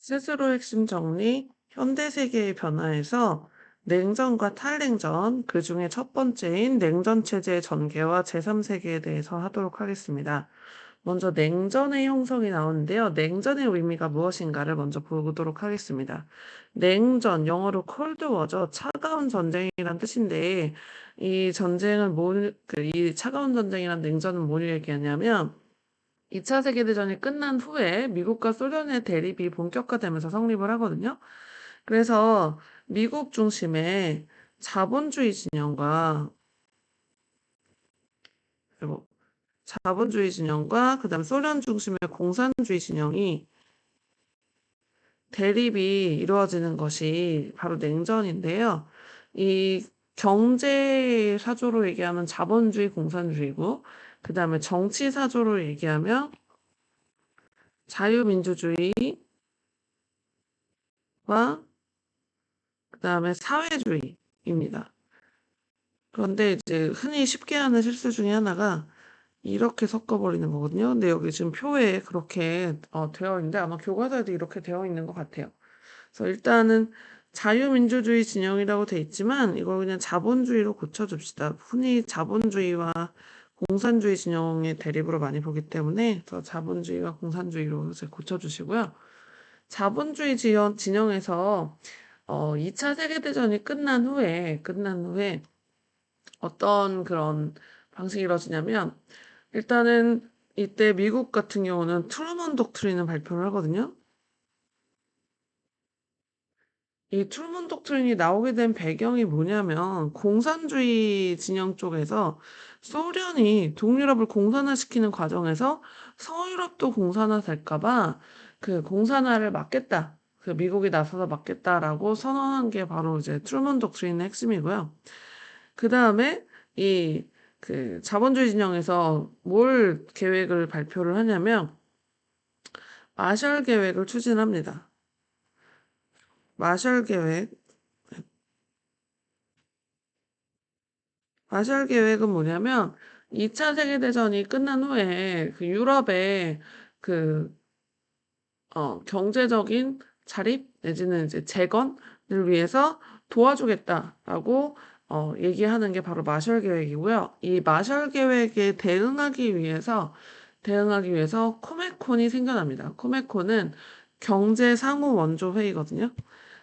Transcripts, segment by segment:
스스로 핵심 정리, 현대 세계의 변화에서 냉전과 탈냉전, 그중에 첫 번째인 냉전 체제의 전개와 제3세계에 대해서 하도록 하겠습니다. 먼저 냉전의 형성이 나오는데요. 냉전의 의미가 무엇인가를 먼저 보도록 하겠습니다. 냉전, 영어로 콜드워죠. 차가운 전쟁이란 뜻인데, 이 전쟁은 이 차가운 전쟁이란 냉전은 뭘 얘기하냐면, 2차 세계대전이 끝난 후에 미국과 소련의 대립이 본격화되면서 성립을 하거든요. 그래서 미국 중심의 자본주의 진영과 그리고 자본주의 진영과 그다음 소련 중심의 공산주의 진영이 대립이 이루어지는 것이 바로 냉전인데요. 이 경제 사조로 얘기하면 자본주의, 공산주의고, 그다음에 정치 사조로 얘기하면 자유민주주의와 그다음에 사회주의입니다. 그런데 이제 흔히 쉽게 하는 실수 중에 하나가 이렇게 섞어버리는 거거든요. 근데 여기 지금 표에 그렇게 되어 있는데 아마 교과서에도 이렇게 되어 있는 것 같아요. 그래서 일단은 자유민주주의 진영이라고 돼 있지만 이걸 그냥 자본주의로 고쳐줍시다. 흔히 자본주의와 공산주의 진영의 대립으로 많이 보기 때문에 더 자본주의와 공산주의로 이제 고쳐주시고요. 자본주의 진영에서 2차 세계대전이 끝난 후에 어떤 그런 방식이 이루어지냐면, 일단은 이때 미국 같은 경우는 트루먼 독트린을 발표를 하거든요. 이 트루먼 독트린이 나오게 된 배경이 뭐냐면, 공산주의 진영 쪽에서 소련이 동유럽을 공산화시키는 과정에서 서유럽도 공산화 될까봐 그 공산화를 막겠다. 그 미국이 나서서 막겠다라고 선언한 게 바로 이제 트루먼 독트린의 핵심이고요. 그 다음에 이 자본주의 진영에서 뭘 계획을 발표를 하냐면 마셜 계획을 추진합니다. 마셜 계획. 마셜 계획은 뭐냐면 2차 세계대전이 끝난 후에 그 유럽의 그 경제적인 자립 내지는 이제 재건을 위해서 도와주겠다라고 얘기하는 게 바로 마셜 계획이고요. 이 마셜 계획에 대응하기 위해서 코메콘이 생겨납니다. 코메콘은 경제 상호 원조 회의거든요.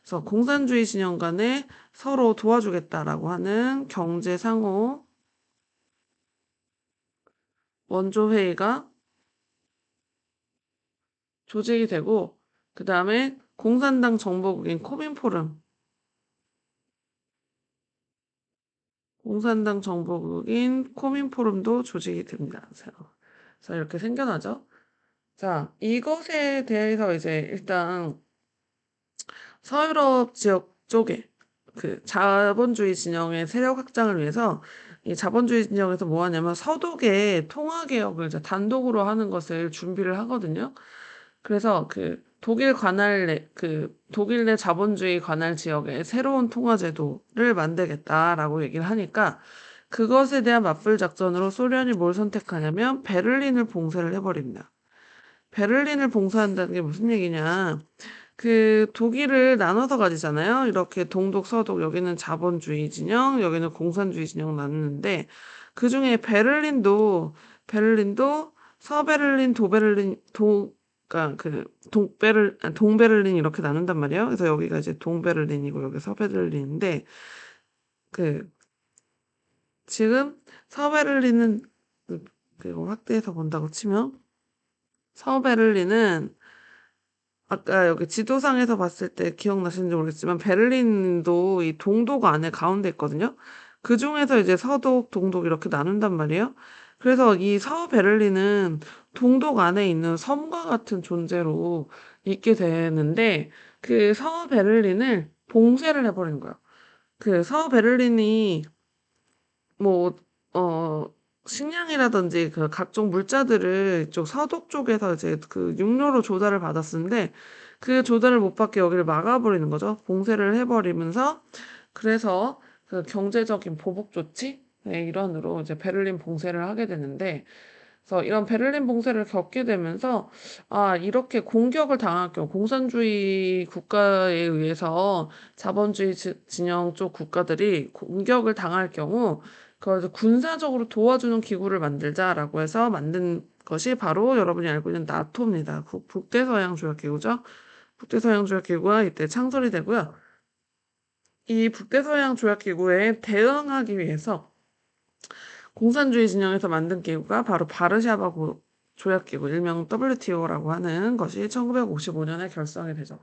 그래서 공산주의 진영 간에 서로 도와주겠다라고 하는 경제 상호 원조 회의가 조직이 되고, 그 다음에 공산당 정보국인 코민포럼도 조직이 됩니다. 그래서 이렇게 생겨나죠. 자, 이것에 대해서 이제 일단 서유럽 지역 쪽에 그 자본주의 진영의 세력 확장을 위해서 이 자본주의 진영에서 뭐 하냐면 서독의 통화 개혁을 이제 단독으로 하는 것을 준비를 하거든요. 그래서 독일 내 자본주의 관할 지역에 새로운 통화 제도를 만들겠다라고 얘기를 하니까 그것에 대한 맞불 작전으로 소련이 뭘 선택하냐면 베를린을 봉쇄를 해버립니다. 베를린을 봉쇄한다는 게 무슨 얘기냐? 독일을 나눠서 가지잖아요. 이렇게 동독, 서독, 여기는 자본주의 진영, 여기는 공산주의 진영 나누는데, 그 중에 베를린도 서베를린, 그러니까 동베를린 이렇게 나눈단 말이에요. 그래서 여기가 이제 동베를린이고, 여기 서베를린인데, 그, 지금 서베를린은, 그리고 확대해서 본다고 치면, 서베를린은 아까 여기 지도상에서 봤을 때 기억나시는지 모르겠지만 베를린도 이 동독 안에 가운데 있거든요. 그 중에서 이제 서독, 동독 이렇게 나눈단 말이에요. 그래서 이 서베를린은 동독 안에 있는 섬과 같은 존재로 있게 되는데 그 서베를린을 봉쇄를 해버린 거예요. 그 서베를린이 뭐, 식량이라든지 그 각종 물자들을 이쪽 서독 쪽에서 이제 그 육로로 조달을 받았는데 그 조달을 못 받게 여기를 막아버리는 거죠. 봉쇄를 해버리면서 그래서 그 경제적인 보복 조치 네, 일환으로 이제 베를린 봉쇄를 하게 되는데 그래서 이런 베를린 봉쇄를 겪게 되면서 이렇게 공격을 당할 경우 공산주의 국가에 의해서 자본주의 진영 쪽 국가들이 공격을 당할 경우 그걸 군사적으로 도와주는 기구를 만들자라고 해서 만든 것이 바로 여러분이 알고 있는 나토입니다. 북대서양 조약기구죠. 북대서양 조약기구가 이때 창설이 되고요. 이 북대서양 조약기구에 대응하기 위해서 공산주의 진영에서 만든 기구가 바로 바르샤바 조약기구, 일명 WTO라고 하는 것이 1955년에 결성이 되죠.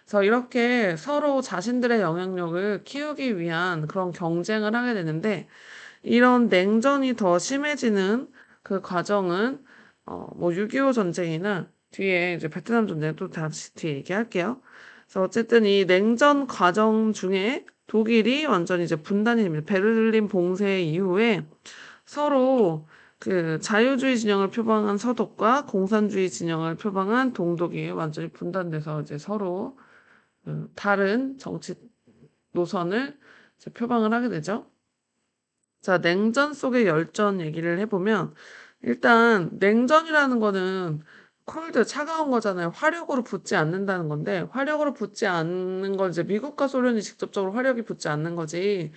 그래서 이렇게 서로 자신들의 영향력을 키우기 위한 그런 경쟁을 하게 되는데 이런 냉전이 더 심해지는 그 과정은 뭐 6.25 전쟁이나 뒤에 이제 베트남 전쟁도 다시 뒤에 얘기할게요. 그래서 어쨌든 이 냉전 과정 중에 독일이 완전히 이제 분단이 됩니다. 베를린 봉쇄 이후에 서로 그 자유주의 진영을 표방한 서독과 공산주의 진영을 표방한 동독이 완전히 분단돼서 이제 서로 다른 정치 노선을 이제 표방을 하게 되죠. 자, 냉전 속의 열전 얘기를 해보면 일단 냉전이라는 거는 콜드 차가운 거잖아요. 화력으로 붙지 않는다는 건데 화력으로 붙지 않는 건 이제 미국과 소련이 직접적으로 화력이 붙지 않는 거지.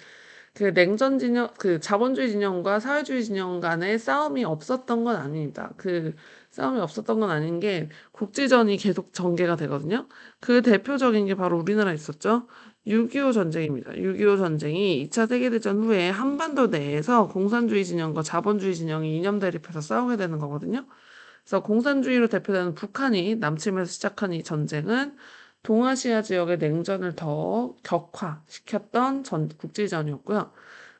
그 냉전 진영, 그 자본주의 진영과 사회주의 진영 간의 싸움이 없었던 건 아닙니다. 그 싸움이 없었던 건 아닌 게 국지전이 계속 전개가 되거든요. 그 대표적인 게 바로 우리나라에 있었죠. 6.25 전쟁입니다. 6.25 전쟁이 2차 세계대전 후에 한반도 내에서 공산주의 진영과 자본주의 진영이 이념 대립해서 싸우게 되는 거거든요. 그래서 공산주의로 대표되는 북한이 남침해서 시작한 이 전쟁은 동아시아 지역의 냉전을 더 격화시켰던 국지전이었고요.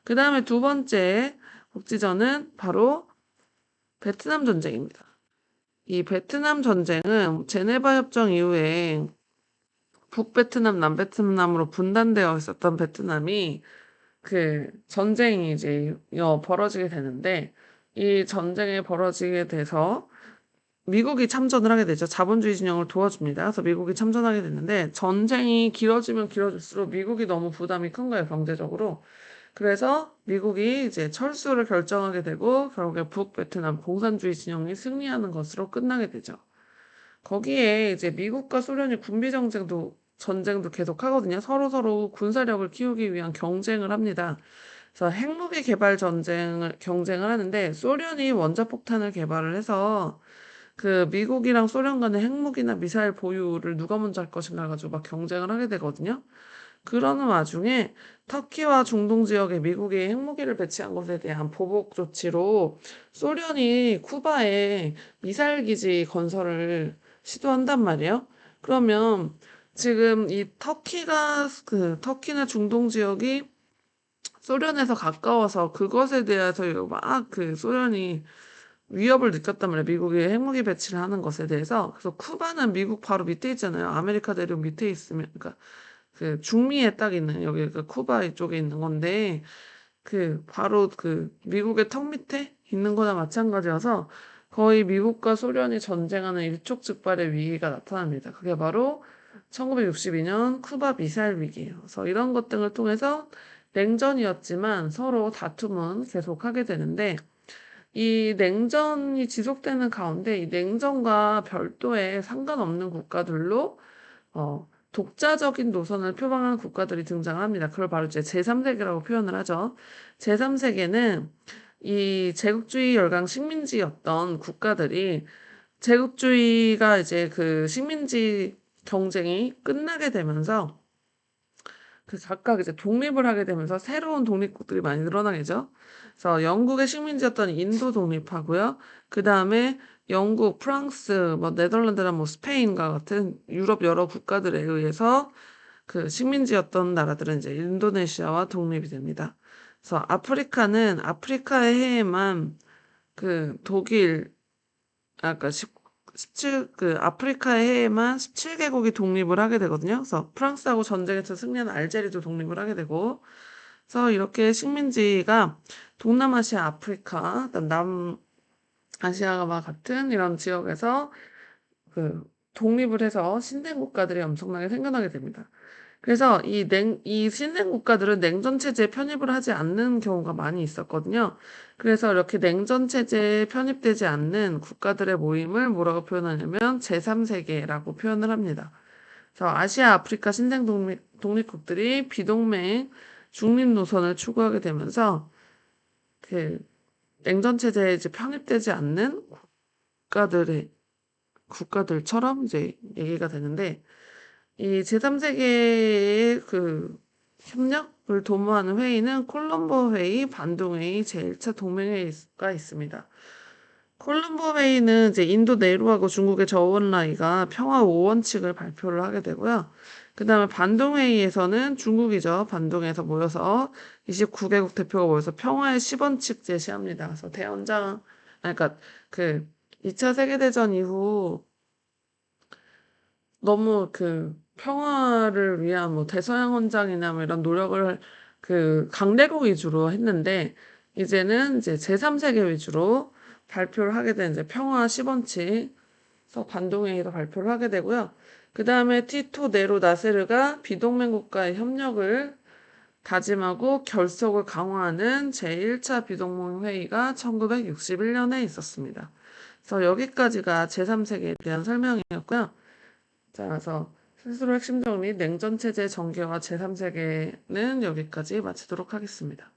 그 다음에 두 번째 국지전은 바로 베트남 전쟁입니다. 이 베트남 전쟁은 제네바 협정 이후에 북베트남, 남베트남으로 분단되어 있었던 베트남이 그 전쟁이 이제 벌어지게 되는데 이 전쟁이 벌어지게 돼서 미국이 참전을 하게 되죠. 자본주의 진영을 도와줍니다. 그래서 미국이 참전하게 됐는데 전쟁이 길어지면 길어질수록 미국이 너무 부담이 큰 거예요, 경제적으로. 그래서 미국이 이제 철수를 결정하게 되고 결국에 북베트남 공산주의 진영이 승리하는 것으로 끝나게 되죠. 거기에 이제 미국과 소련이 군비 전쟁도 계속 하거든요. 서로 군사력을 키우기 위한 경쟁을 합니다. 그래서 핵무기 개발 경쟁을 하는데 소련이 원자폭탄을 개발을 해서 그 미국이랑 소련 간의 핵무기나 미사일 보유를 누가 먼저 할 것인가 가지고 막 경쟁을 하게 되거든요. 그러는 와중에 터키와 중동 지역에 미국이 핵무기를 배치한 것에 대한 보복 조치로 소련이 쿠바에 미사일 기지 건설을 시도한단 말이에요. 그러면 지금 이 터키나 중동 지역이 소련에서 가까워서 그것에 대해서 막 그 소련이 위협을 느꼈단 말이에요. 미국이 핵무기 배치를 하는 것에 대해서. 그래서 쿠바는 미국 바로 밑에 있잖아요. 아메리카 대륙 밑에 있으면, 그러니까 그 중미에 딱 있는 여기 그 쿠바 이쪽에 있는 건데 그 바로 그 미국의 턱 밑에 있는 거나 마찬가지여서 거의 미국과 소련이 전쟁하는 일촉즉발의 위기가 나타납니다. 그게 바로 1962년 쿠바 미사일 위기예요. 그래서 이런 것 등을 통해서 냉전이었지만 서로 다툼은 계속하게 되는데 이 냉전이 지속되는 가운데 이 냉전과 별도의 상관없는 국가들로 독자적인 노선을 표방한 국가들이 등장합니다. 그걸 바로 이제 제3세계라고 표현을 하죠. 제3세계는 이 제국주의 열강 식민지였던 국가들이 제국주의가 이제 그 식민지 경쟁이 끝나게 되면서 그 각각 이제 독립을 하게 되면서 새로운 독립국들이 많이 늘어나겠죠. 그래서 영국의 식민지였던 인도 독립하고요. 그 다음에 영국, 프랑스, 뭐 네덜란드나 뭐 스페인과 같은 유럽 여러 국가들에 의해서 그 식민지였던 나라들은 이제 인도네시아와 독립이 됩니다. 그래서 아프리카는 아프리카의 해에만 그 독일, 아까 17, 그 아프리카의 해에만 17개국이 독립을 하게 되거든요. 그래서 프랑스하고 전쟁에서 승리한 알제리도 독립을 하게 되고, 그래서 이렇게 식민지가 동남아시아, 아프리카, 남아시아와 같은 이런 지역에서 그 독립을 해서 신생 국가들이 엄청나게 생겨나게 됩니다. 그래서 이 신생 국가들은 냉전 체제에 편입을 하지 않는 경우가 많이 있었거든요. 그래서 이렇게 냉전 체제에 편입되지 않는 국가들의 모임을 뭐라고 표현하냐면 제3세계라고 표현을 합니다. 그래서 아시아, 아프리카 신생 독립국들이 비동맹 중립 노선을 추구하게 되면서 그 냉전 체제에 이제 편입되지 않는 국가들처럼 이제 얘기가 되는데, 이 제3세계의 그 협력을 도모하는 회의는 콜럼보 회의, 반동 회의, 제1차 동맹회의가 있습니다. 콜럼보 회의는 이제 인도 네루하고 중국의 저우언라이가 평화 5원칙을 발표를 하게 되고요. 그 다음에 반동 회의에서는 중국이죠. 반동에서 모여서 29개국 대표가 모여서 평화의 10원칙 제시합니다. 그래서 그러니까 그 2차 세계대전 이후 너무 그 평화를 위한 뭐 대서양 헌장이나 뭐 이런 노력을 그 강대국 위주로 했는데, 이제는 이제 제3세계 위주로 발표를 하게 된 이제 평화 10원칙에서 반동회의도 발표를 하게 되고요. 그 다음에 티토 네로 나세르가 비동맹 국가의 협력을 다짐하고 결속을 강화하는 제1차 비동맹 회의가 1961년에 있었습니다. 그래서 여기까지가 제3세계에 대한 설명이었고요. 자, 그래서 스스로 핵심 정리, 냉전 체제 전개와 제3세계는 여기까지 마치도록 하겠습니다.